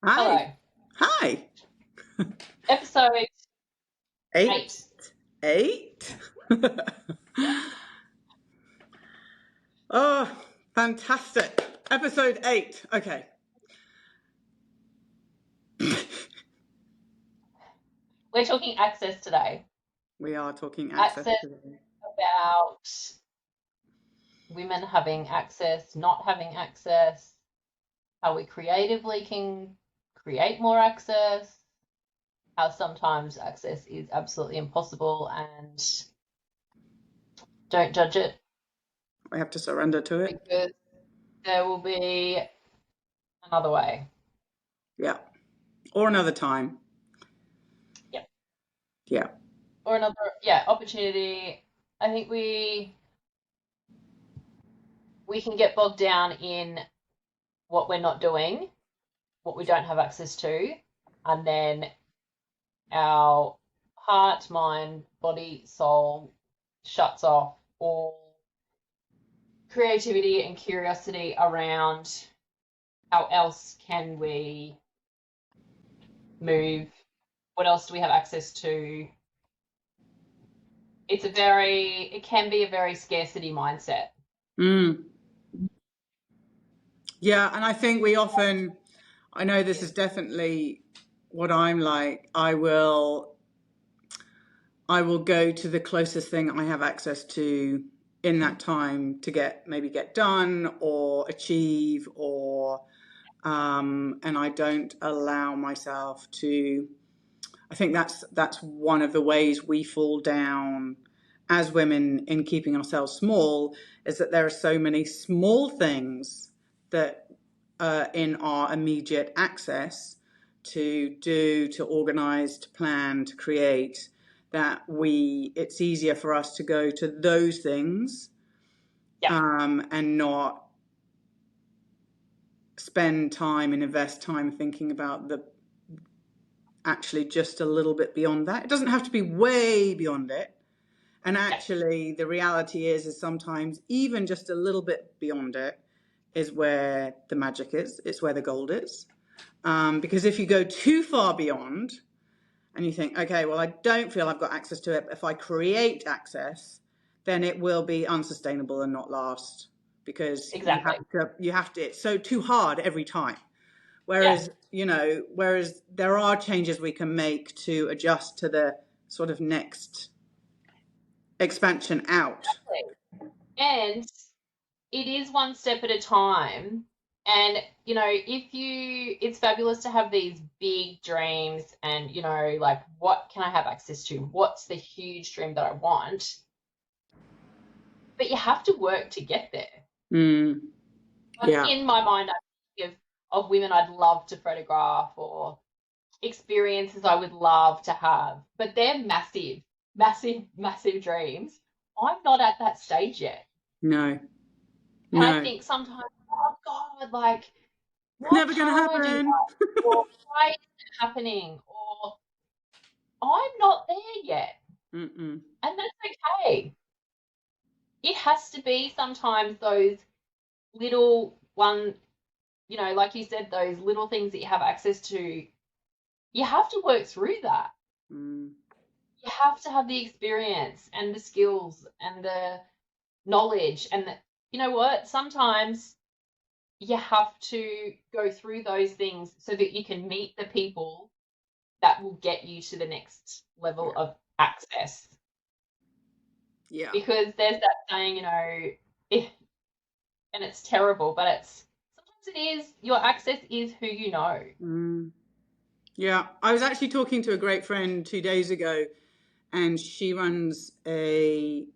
Hi. Hello. Hi. Episode Eight. 8. Eight. Oh, fantastic. Episode 8. Okay. We're talking access today. We are talking access Access today. about women having access, not having access, how we creatively can create more access, how sometimes access is absolutely impossible, and don't judge it We have to surrender to it. because there will be another way. Yeah. Or another time. Yep. Yeah. Or another, opportunity. I think we can get bogged down in what we're not doing, what we don't have access to, and then our heart, mind, body, soul shuts off all creativity and curiosity around how else can we move, what else do we have access to. It can be a very scarcity mindset. Mm. Yeah. And I think I know this is definitely what I'm like. I will go to the closest thing I have access to in that time to maybe get done or achieve and I don't allow myself to. I think that's one of the ways we fall down as women in keeping ourselves small, is that there are so many small things that in our immediate access to do, to organize, to plan, to create, that it's easier for us to go to those things and not spend time and invest time thinking about actually just a little bit beyond that. It doesn't have to be way beyond it. And actually the reality is sometimes even just a little bit beyond it is where the magic is. It's where the gold is. Because if you go too far beyond and you think, okay, well, I don't feel I've got access to it, but if I create access, then it will be unsustainable and not last, because you have to, it's so too hard every time. Whereas, whereas there are changes we can make to adjust to the sort of next expansion out. Exactly. And it is one step at a time. And, it's fabulous to have these big dreams and, like, what can I have access to? What's the huge dream that I want? But you have to work to get there. In my mind, I think of women I'd love to photograph or experiences I would love to have, but they're massive, massive, massive dreams. I'm not at that stage yet. No. And I think sometimes, oh God, like, what never going to can't I do happen. that? Or why isn't it happening? Or I'm not there yet. Mm-mm. And that's okay. It has to be sometimes those little like you said, those little things that you have access to, you have to work through that. You have to have the experience and the skills and the knowledge and you know what? Sometimes you have to go through those things so that you can meet the people that will get you to the next level of access. Yeah. Because there's that saying, and it's terrible, but sometimes it is, your access is who you know. Yeah. I was actually talking to a great friend 2 days ago, and she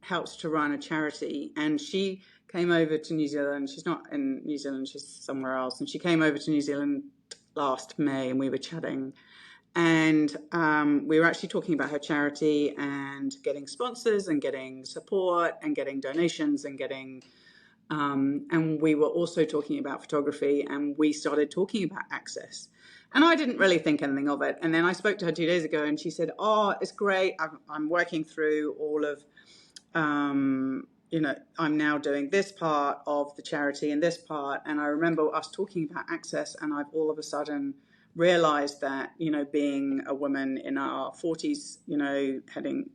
helps to run a charity, and she came over to New Zealand. She's not in New Zealand, she's somewhere else. And she came over to New Zealand last May, and we were chatting. And we were actually talking about her charity and getting sponsors and getting support and getting donations and getting... and we were also talking about photography, and we started talking about access. And I didn't really think anything of it. And then I spoke to her 2 days ago, and she said, oh, it's great. I'm working through all of, I'm now doing this part of the charity and this part. And I remember us talking about access, and I've all of a sudden realized that, being a woman in our 40s, heading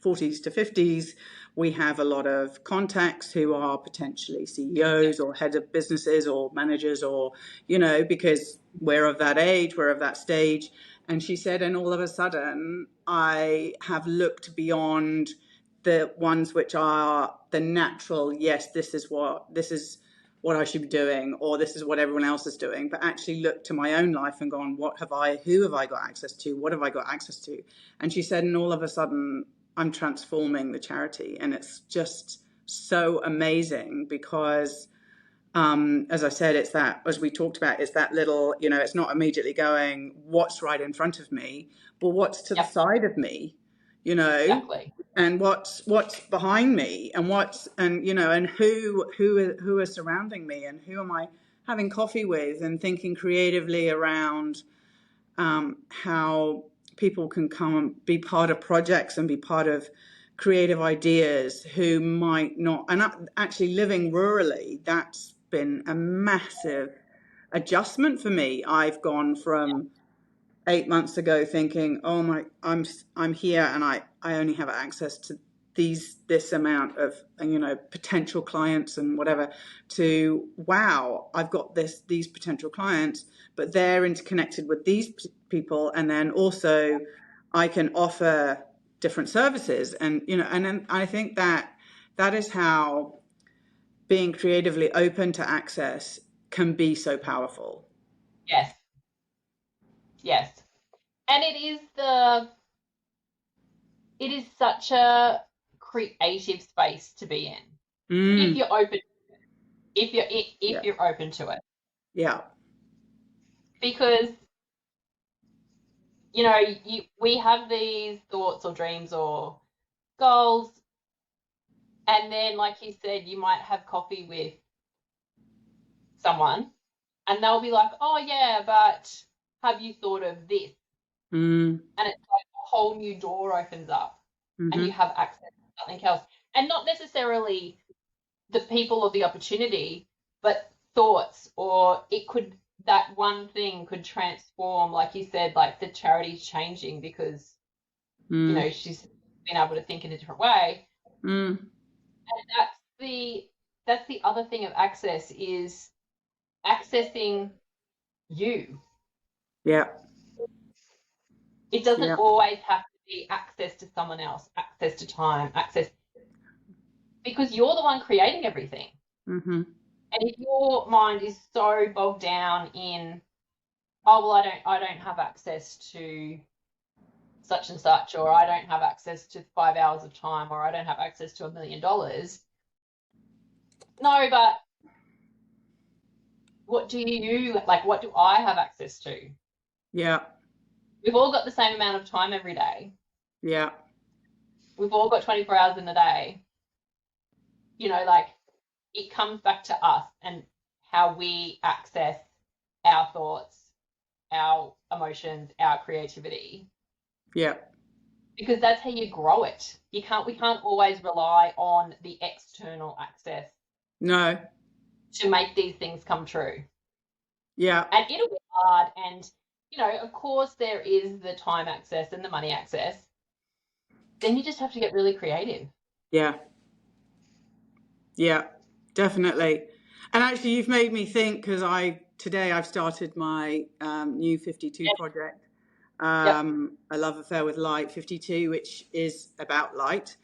40s to 50s, we have a lot of contacts who are potentially CEOs or heads of businesses or managers, or, because we're of that age, we're of that stage. And she said, and all of a sudden, I have looked beyond the ones which are the natural, yes, this is what I should be doing, or this is what everyone else is doing, but actually look to my own life and gone, who have I got access to? What have I got access to? And she said, and all of a sudden I'm transforming the charity. And it's just so amazing because, as I said, it's that, as we talked about, it's that little, it's not immediately going, what's right in front of me, but what's to the side of me, Exactly. and what's behind me, and and who are surrounding me, and who am I having coffee with, and thinking creatively around how people can come and be part of projects and be part of creative ideas who might not. And actually living rurally, that's been a massive adjustment for me. I've gone from 8 months ago thinking, oh my, I'm here and I only have access to this amount of potential clients and whatever, to wow, I've got these potential clients, but they're interconnected with these people, and then also I can offer different services, and and then I think that is how being creatively open to access can be so powerful. Yes. And it is such a creative space to be in if you're open, if you're open to it. Yeah. Because we have these thoughts or dreams or goals, and then, like you said, you might have coffee with someone and they'll be like, oh yeah, but have you thought of this? And it's like a whole new door opens up, and you have access to something else, and not necessarily the people or the opportunity, but thoughts, or that one thing could transform, like you said, like the charity's changing because she's been able to think in a different way. And that's the other thing of access, is accessing you. Yeah. It doesn't always have to be access to someone else, access to time, because you're the one creating everything. And if your mind is so bogged down in, oh well, I don't have access to such and such, or I don't have access to 5 hours of time, or I don't have access to $1 million. No, but what do I have access to? Yeah. We've all got the same amount of time every day. Yeah. We've all got 24 hours in a day. It comes back to us and how we access our thoughts, our emotions, our creativity. Yeah. Because that's how you grow it. We can't always rely on the external access. No. To make these things come true. Yeah. And it'll be hard, and of course there is the time access and the money access. Then you just have to get really creative. Yeah. Yeah, definitely. And actually you've made me think, because today I've started my new 52 project. A Love Affair with Light 52, which is about light.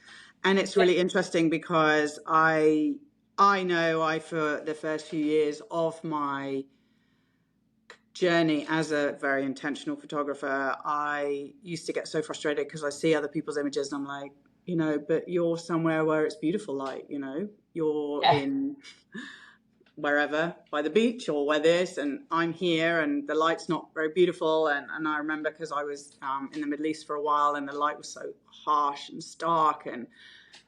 And it's really interesting because I know for the first few years of my journey as a very intentional photographer, I used to get so frustrated because I see other people's images and I'm like, but you're somewhere where it's beautiful light, you're in wherever, by the beach or where this, and I'm here and the light's not very beautiful. And I remember, because I was in the Middle East for a while and the light was so harsh and stark, and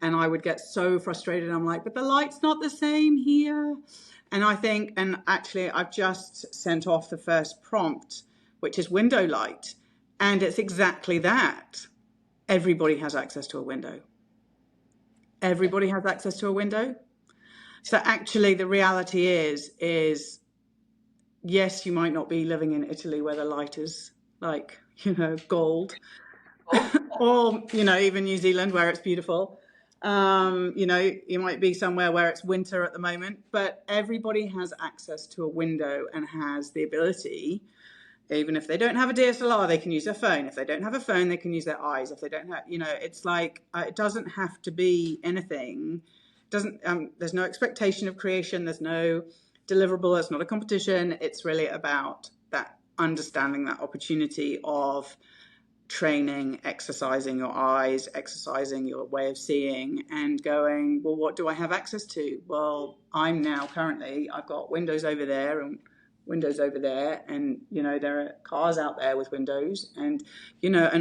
I would get so frustrated. I'm like, but the light's not the same here. And I think, and actually I've just sent off the first prompt, which is window light. And it's exactly that. Everybody has access to a window. Everybody has access to a window. So actually the reality is yes, you might not be living in Italy where the light is like, gold, Cool. or, even New Zealand where it's beautiful. You might be somewhere where it's winter at the moment, but everybody has access to a window and has the ability. Even if they don't have a DSLR, they can use their phone. If they don't have a phone, they can use their eyes. If they don't have, it's like, it doesn't have to be anything. Doesn't There's no expectation of creation. There's no deliverable. It's not a competition. It's really about that understanding, that opportunity of training, exercising your eyes, exercising your way of seeing, and going, well, what do I have access to? Well, I've got windows over there and windows over there, and there are cars out there with windows, and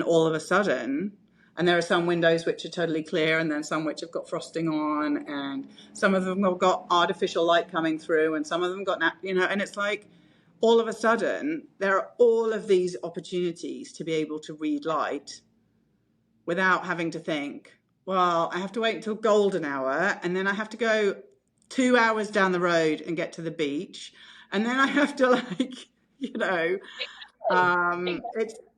all of a sudden, and there are some windows which are totally clear, and then some which have got frosting on, and some of them have got artificial light coming through, and some of them got and it's like, all of a sudden there are all of these opportunities to be able to read light without having to think, well, I have to wait until golden hour, and then I have to go 2 hours down the road and get to the beach, and then I have to you know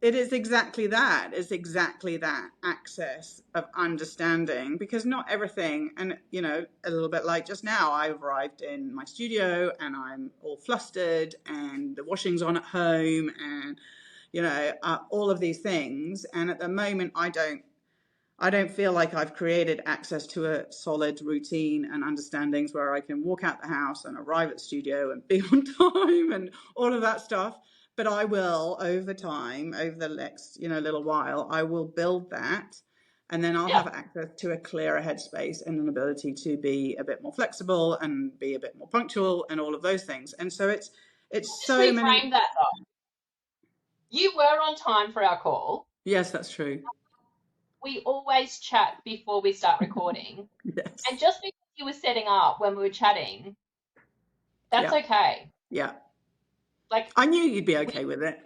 it is exactly that. It's exactly that access of understanding, because not everything, and a little bit like just now, I've arrived in my studio and I'm all flustered, and the washing's on at home, and all of these things, and at the moment I don't feel like I've created access to a solid routine and understandings where I can walk out the house and arrive at the studio and be on time and all of that stuff. But I will, over time, over the next, little while, I will build that. And then I'll have access to a clearer headspace and an ability to be a bit more flexible and be a bit more punctual and all of those things. And so it's Just so many. reframe that though. You were on time for our call. Yes, that's true. We always chat before we start recording. Yes. And just because you were setting up when we were chatting, that's okay. Yeah. Like, I knew you'd be okay with it.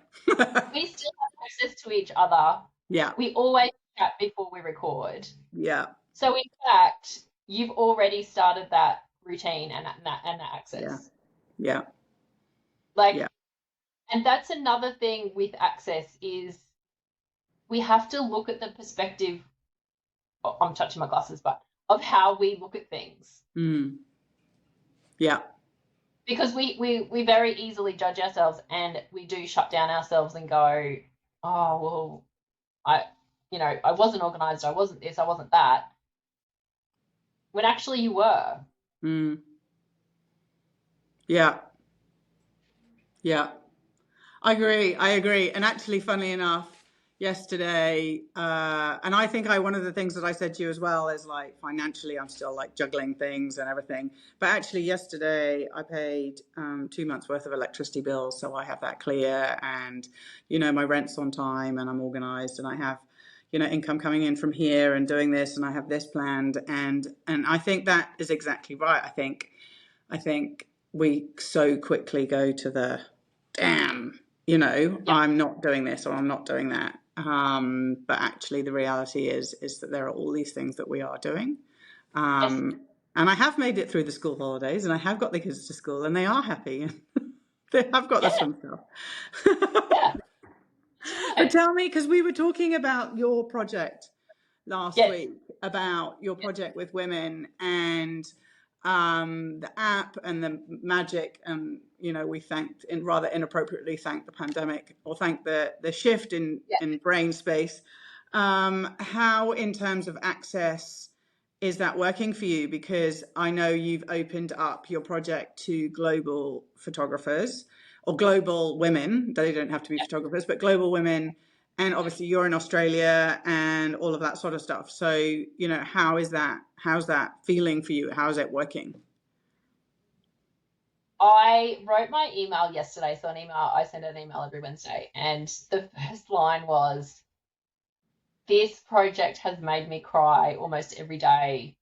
we still have access to each other. Yeah. We always chat before we record. Yeah. So in fact, you've already started that routine and that access. Yeah. Like, yeah. And that's another thing with access is we have to look at the perspective. I'm touching my glasses, but of how we look at things. Yeah. Because we very easily judge ourselves, and we do shut down ourselves and go, oh, well, I wasn't organized, I wasn't this, I wasn't that. When actually you were. Yeah. Yeah. I agree. And actually, funnily enough, yesterday, and I think one of the things that I said to you as well is, like, financially, I'm still like juggling things and everything. But actually, yesterday I paid 2 months worth of electricity bills, so I have that clear, and my rent's on time, and I'm organized, and I have income coming in from here and doing this, and I have this planned, and I think that is exactly right. I think we so quickly go to the damn. I'm not doing this or I'm not doing that. But actually, the reality is that there are all these things that we are doing. And I have made it through the school holidays, and I have got the kids to school, and they are happy. They have got the swim stuff. But tell me, because we were talking about your project last week, about your project with women, and the app and the magic, and we rather inappropriately thanked the pandemic, or thanked the shift in brain space. How, in terms of access, is that working for you? Because I know you've opened up your project to global photographers, or global women. They don't have to be photographers, but global women. And obviously you're in Australia and all of that sort of stuff. So, how's that feeling for you? How's it working? I wrote my email yesterday. So I send an email every Wednesday. And the first line was, this project has made me cry almost every day,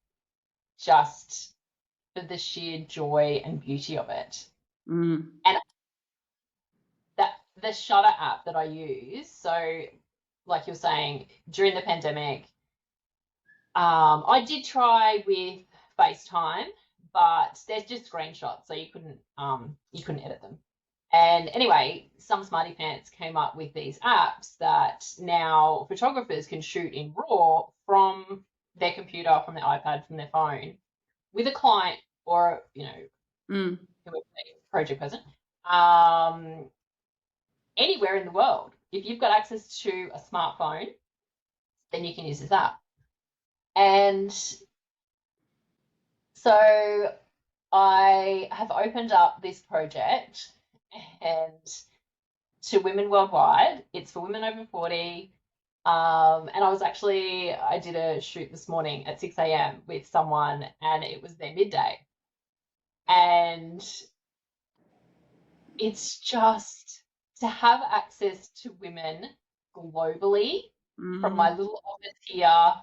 just for the sheer joy and beauty of it. And that the Shutter app that I use, so like you're saying, during the pandemic, I did try with FaceTime, but there's just screenshots, so you couldn't edit them. And anyway, some smarty pants came up with these apps that now photographers can shoot in RAW from their computer, from their iPad, from their phone with a client or, project person, anywhere in the world. If you've got access to a smartphone, then you can use this app. And so I have opened up this project and to women worldwide. It's for women over 40. And I did a shoot this morning at 6 a.m. with someone, and it was their midday. And it's just to have access to women globally from my little office here,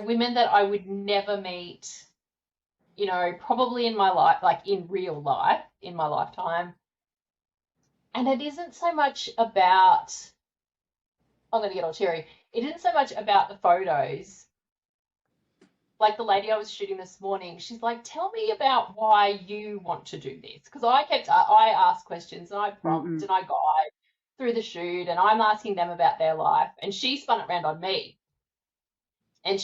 women that I would never meet, probably in my life, like in real life, in my lifetime. And it isn't so much about, I'm going to get all teary, it isn't so much about the photos. Like the lady I was shooting this morning, she's like, tell me about why you want to do this. Because I ask questions and I prompt and I guide through the shoot and I'm asking them about their life. And she spun it around on me. And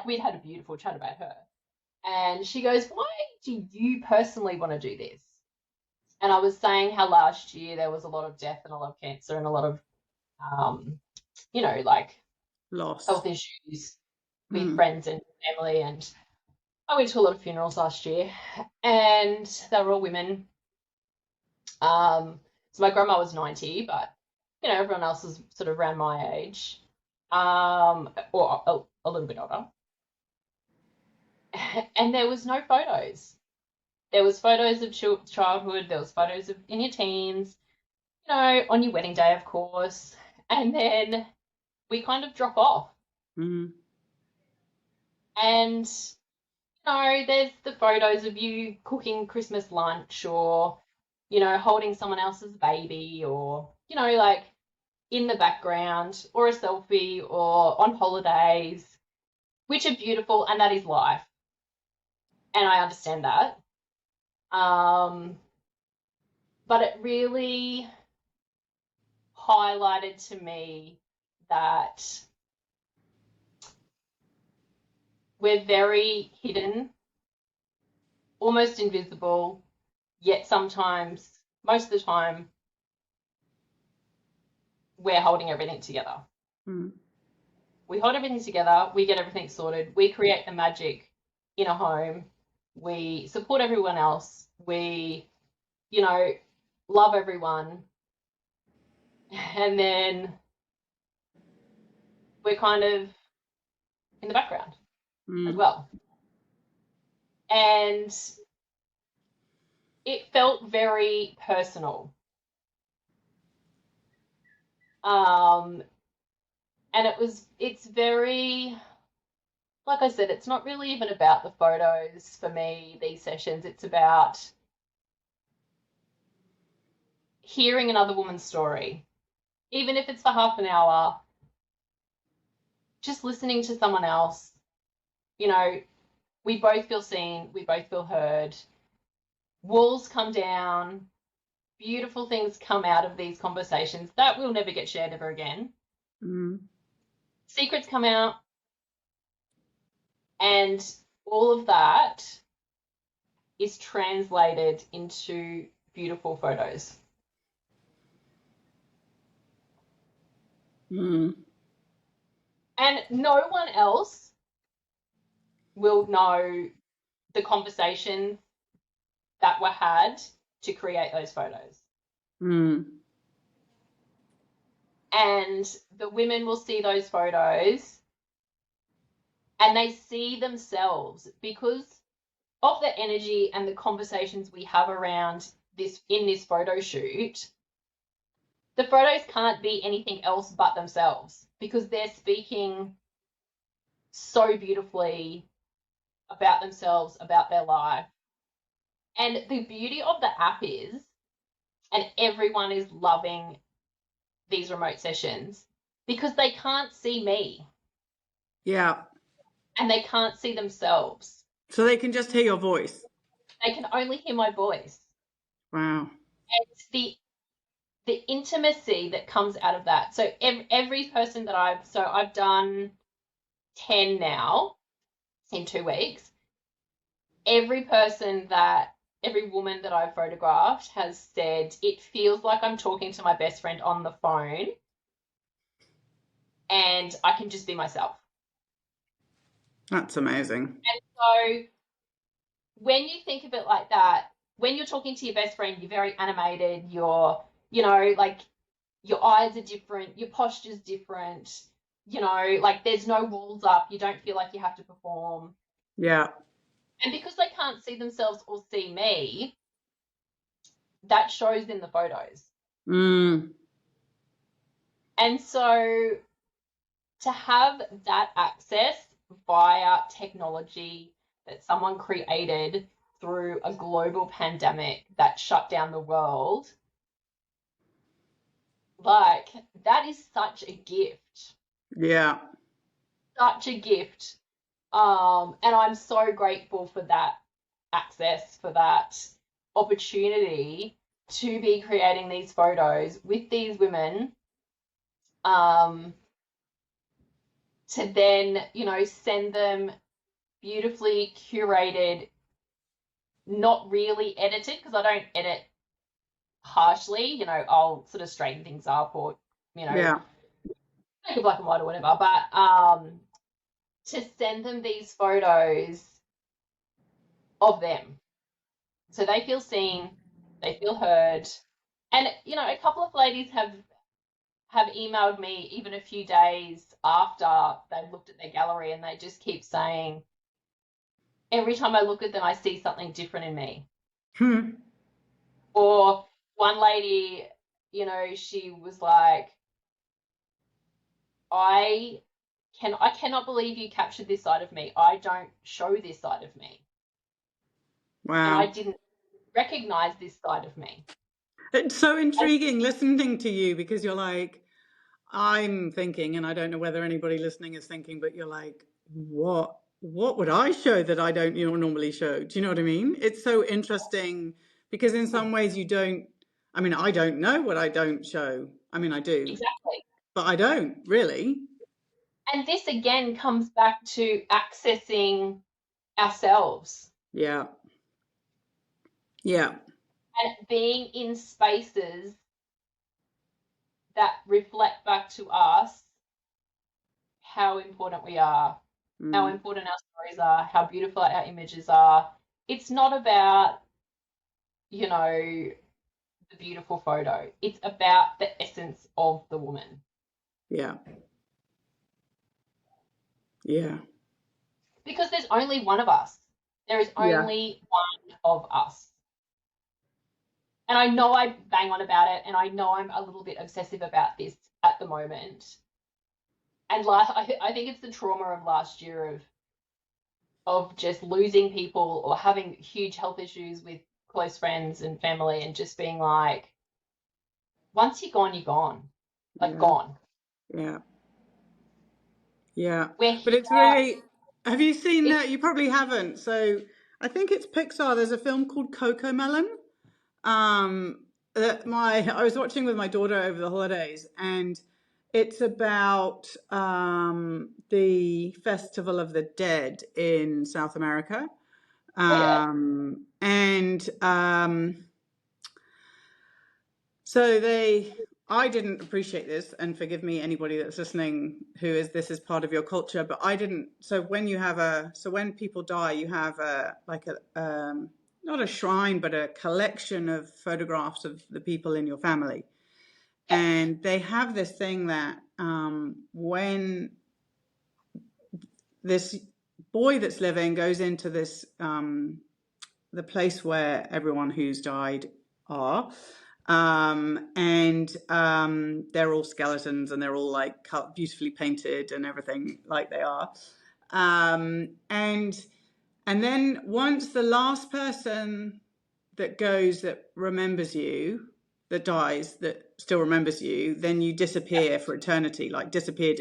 we'd had a beautiful chat about her. And she goes, why do you personally want to do this? And I was saying how last year there was a lot of death and a lot of cancer and a lot of, loss, health issues with friends and family. And I went to a lot of funerals last year and they were all women. So my grandma was 90, but, everyone else was sort of around my age, or a little bit older. And there was no photos. There was photos of childhood. There was photos of in your teens, on your wedding day, of course. And then we kind of drop off. And, there's the photos of you cooking Christmas lunch or, holding someone else's baby or, in the background or a selfie or on holidays, which are beautiful, and that is life. And I understand that. But it really highlighted to me that we're very hidden, almost invisible, yet sometimes, most of the time, we're holding everything together. We hold everything together, we get everything sorted, we create the magic in a home, we support everyone else, we, love everyone, and then we're kind of in the background as well. And it felt very personal. And it's very, like I said, it's not really even about the photos for me, these sessions. It's about hearing another woman's story, even if it's for half an hour, just listening to someone else. We both feel seen, we both feel heard. Walls come down, beautiful things come out of these conversations that will never get shared ever again. Secrets come out, and all of that is translated into beautiful photos. And no one else will know the conversations that were had to create those photos. And the women will see those photos and they see themselves because of the energy and the conversations we have around this in this photo shoot. The photos can't be anything else but themselves because they're speaking so beautifully about themselves, about their life. And the beauty of the app is, and everyone is loving these remote sessions because they can't see me. Yeah. And they can't see themselves. So they can just hear your voice. They can only hear my voice. Wow. And the intimacy that comes out of that. So every person that I've done 10 now in 2 weeks. Every woman that I've photographed has said it feels like I'm talking to my best friend on the phone and I can just be myself. That's amazing. And so when you think of it like that, when you're talking to your best friend, you're very animated, like your eyes are different, your posture's different, like there's no walls up, you don't feel like you have to perform. Yeah. And because they can't see themselves or see me, that shows in the photos. Mm. And so to have that access via technology that someone created through a global pandemic that shut down the world, like that is such a gift. Yeah. Such a gift. And I'm so grateful for that access, for that opportunity to be creating these photos with these women, to then, send them beautifully curated, not really edited, because I don't edit harshly, I'll sort of straighten things up or, Yeah. make a black and white or whatever, but to send them these photos of them so they feel seen, they feel heard. And, a couple of ladies have emailed me even a few days after they've looked at their gallery and they just keep saying, every time I look at them, I see something different in me. Hmm. Or one lady, she was like, I cannot believe you captured this side of me. I don't show this side of me. And I Wow. didn't recognize this side of me. It's so intriguing listening to you because you're like, I'm thinking, and I don't know whether anybody listening is thinking, but you're like, what would I show that I don't normally show? Do you know what I mean? It's so interesting because in some ways you don't, I mean, I don't know what I don't show. I mean, I do, Exactly. but I don't really. And this again comes back to accessing ourselves Yeah. Yeah. and being in spaces that reflect back to us how important we are, how Mm. important our stories are, how beautiful our images are. It's not about, the beautiful photo. It's about the essence of the woman. Yeah. Yeah. Because there's only one of us. There is Yeah. only one of us. And I know I bang on about it, and I know I'm a little bit obsessive about this at the moment. And I think it's the trauma of last year of just losing people or having huge health issues with close friends and family, and just being like, once you're gone, you're gone, like Yeah. gone. Yeah. Yeah. We're But here. it's really, have you seen It's that? You probably haven't. So I think it's Pixar. There's a film called Coco Melon. That I was watching with my daughter over the holidays, and it's about the Festival of the Dead in South America. oh yeah, And so I didn't appreciate this, and forgive me, anybody that's listening this is part of your culture, but I didn't. So when people die, you have not a shrine, but a collection of photographs of the people in your family. yeah, And they have this thing that when this boy that's living goes into this, the place where everyone who's died are, and they're all skeletons and they're all like beautifully painted and everything like they are. And then once the last person that goes that remembers you, that dies, that still remembers you, then you disappear for eternity, like disappear.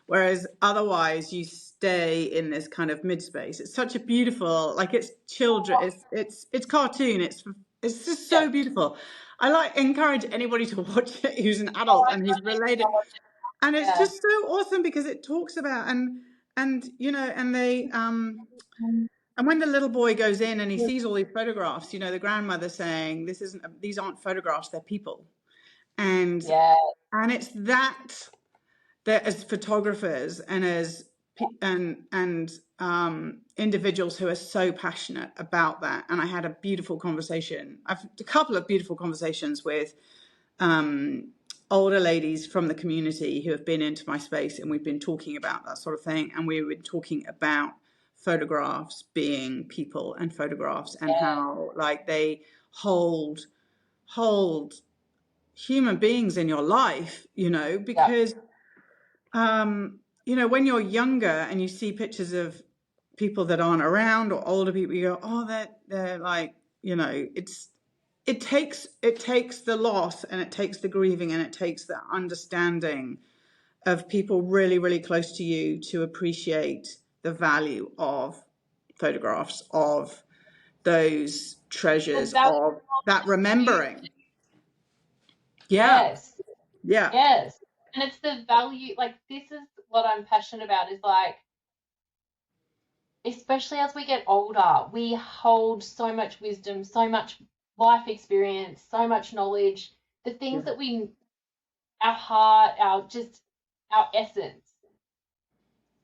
Whereas otherwise you stay in this kind of mid space. It's such a beautiful, like it's children, it's cartoon, it's It's just Yeah. so beautiful. I encourage anybody to watch it who's an Oh, adult and who's I need to related. go watch it. And it's Yeah. just so awesome because it talks about and you know, and they and when the little boy goes in and he sees all these photographs, you know, the grandmother saying, these aren't photographs, they're people. And Yeah. it's that as photographers and as individuals who are so passionate about that. And I had a beautiful conversation. I've a couple of beautiful conversations with older ladies from the community who have been into my space, and we've been talking about that sort of thing. And we were talking about photographs being people and photographs and how like they hold human beings in your life, you know, Yeah. because you know, when you're younger and you see pictures of people that aren't around or older people, you go, oh, they're like, you know, it takes the loss and it takes the grieving and it takes the understanding of people really, really close to you to appreciate the value of photographs, of those The treasures, value of that you. remembering. Yeah, Yes. yeah, Yes. And it's the value, like, this is what I'm passionate about, is like, especially as we get older, we hold so much wisdom, so much life experience, so much knowledge, the yeah. things that our heart, our essence.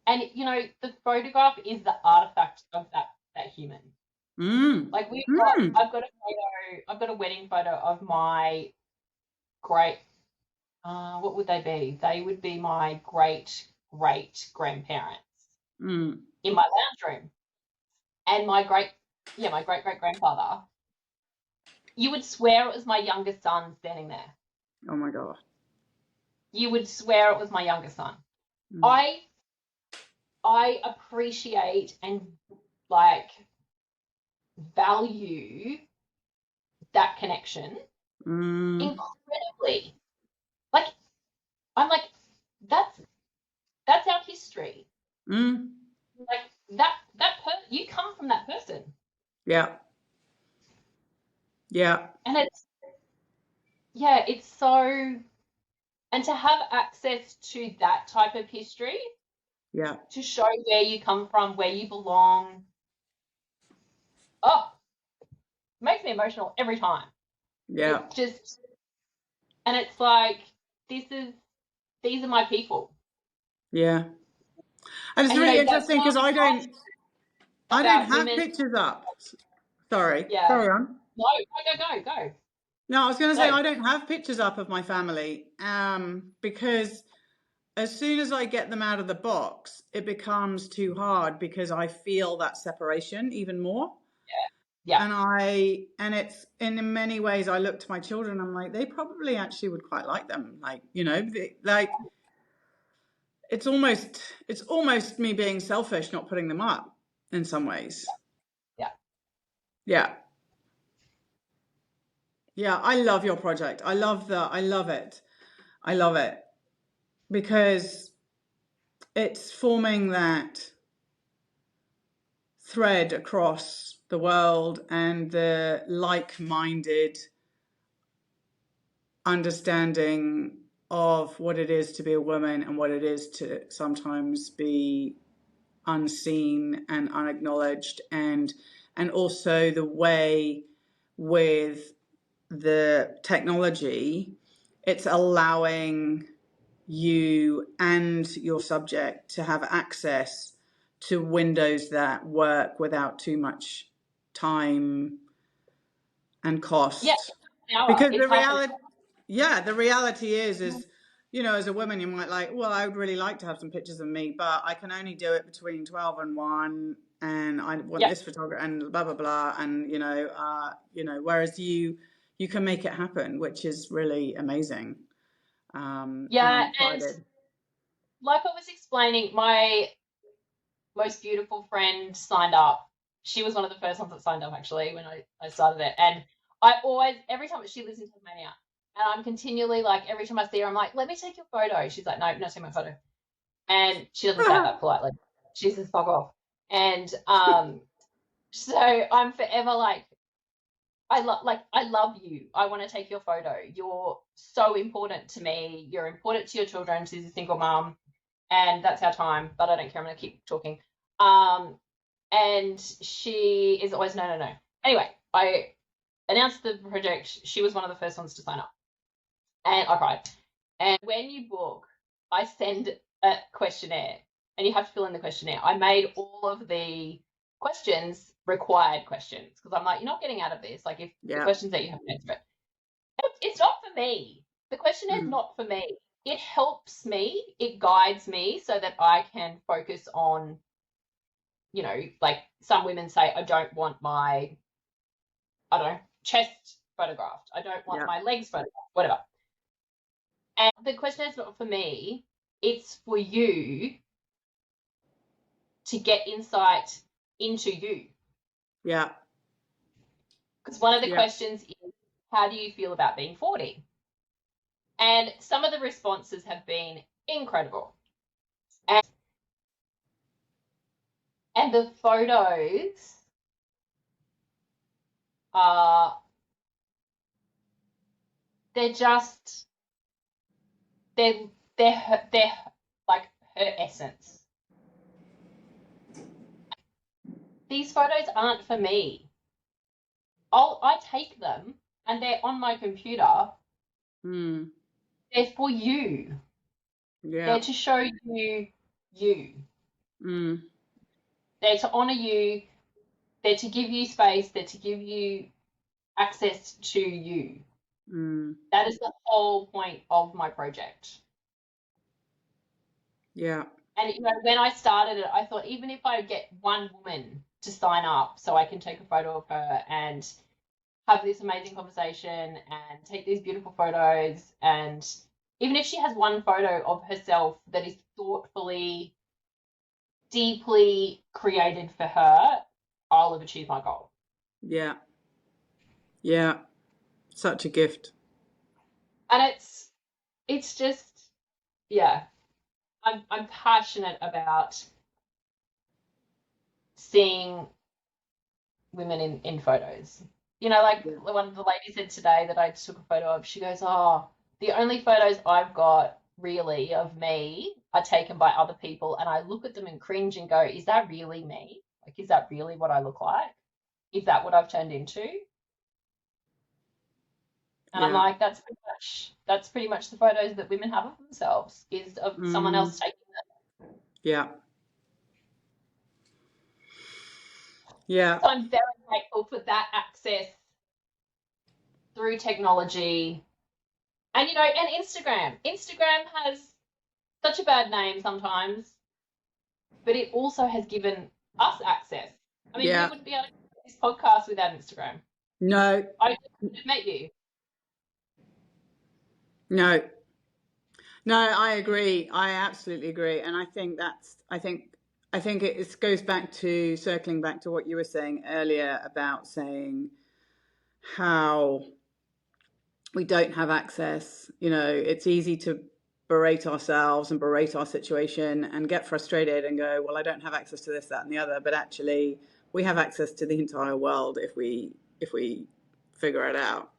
And, you know, the photograph is the artifact of that human. Mm. Like, Mm. I've got a photo, I've got a wedding photo of my great, what would they be? They would be my great great grandparents Mm. in my lounge room. And my great great grandfather, you would swear it was my youngest son standing there. Oh my God. You would swear it was my youngest son. Mm. I I appreciate and like value that connection Mm. incredibly. Like, I'm like, that's that's our history. Mm. Like, you come from that person. Yeah. Yeah. And it's so, and to have access to that type of history, Yeah. to show where you come from, where you belong. Oh, makes me emotional every time. Yeah. It's just, and it's like, this is, these are my people. Yeah. And it's And, you really know, that's interesting why because I'm I don't about have women. pictures up. Sorry. Yeah. Carry on. No, go. No, I was going to say Go. I don't have pictures up of my family because as soon as I get them out of the box, it becomes too hard because I feel that separation even more. Yeah. And it's in many ways I look to my children, I'm like, they probably actually would quite like them. Like, you know, like it's almost me being selfish not putting them up in some ways. Yeah. Yeah. Yeah, I love your project. I love it. I love it because it's forming that thread across the world and the like-minded understanding of what it is to be a woman and what it is to sometimes be unseen and unacknowledged, and also the way with the technology it's allowing you and your subject to have access to windows that work without too much time and Yeah. cost. Hour. Because It's half an the reality hour. is, you know, as a woman, you might like, well, I would really like to have some pictures of me, but I can only do it between 12 and 1, and I want Yeah. this photographer and blah, blah, blah. And, whereas you can make it happen, which is really amazing. And I'm Yeah. And excited. like I was explaining, my most beautiful friend signed up. She was one of the first ones that signed up, actually, when I started it. And I always, every time she lives in Tasmania, and I'm continually like, every time I see her, I'm like, let me take your photo. She's like, no, not take my photo. And she doesn't say it that politely. She says, fuck off. And so I'm forever like, I love you. I want to take your photo. You're so important to me. You're important to your children. She's a single mom, and that's our time. But I don't care. I'm going to keep talking. And she is always no, no, no. Anyway, I announced the project. She was one of the first ones to sign up, and I cried. And when you book, I send a questionnaire, and you have to fill in the questionnaire. I made all of the questions required questions because I'm like, you're not getting out of this. Like, if the questions that you have to answer it, it's not for me. The questionnaire is not for me. It helps me. It guides me so that I can focus on, you know, like some women say, I don't want my, I don't know, chest photographed. I don't want my legs photographed, whatever. And the questionnaire is not for me. It's for you to get insight into you. Yeah. Because one of the questions is, how do you feel about being 40? And some of the responses have been incredible. And the photos are, they're just, they're like her essence. These photos aren't for me. I take them and they're on my computer. They're for you. They're to show you you. They're to honor you. They're to give you space. They're to give you access to you. That is the whole point of my project. Yeah. And, you know, when I started it, I thought, even if I get one woman to sign up so I can take a photo of her and have this amazing conversation and take these beautiful photos, and even if she has one photo of herself that is thoughtfully, deeply created for her, I'll have achieved my goal. Yeah. Yeah. Such a gift. And it's just, yeah, I'm passionate about seeing women in photos. You know, like one of the ladies said today that I took a photo of, she goes, oh, the only photos I've got really of me are taken by other people, and I look at them and cringe and go, is that really me? Like, is that really what I look like? Is that what I've turned into? And I'm like, that's pretty much the photos that women have of themselves, is of someone else taking them. Yeah. Yeah. So I'm very grateful for that access through technology. And, you know, and Instagram. Instagram has such a bad name sometimes, but it also has given us access. I mean, we wouldn't be able to do this podcast without Instagram. No. I wouldn't have met you. No. No, I agree. I absolutely agree. And I think it goes back to circling back to what you were saying earlier about saying how we don't have access. You know, it's easy to berate ourselves and berate our situation and get frustrated and go, well, I don't have access to this, that, and the other. But actually, we have access to the entire world if we figure it out.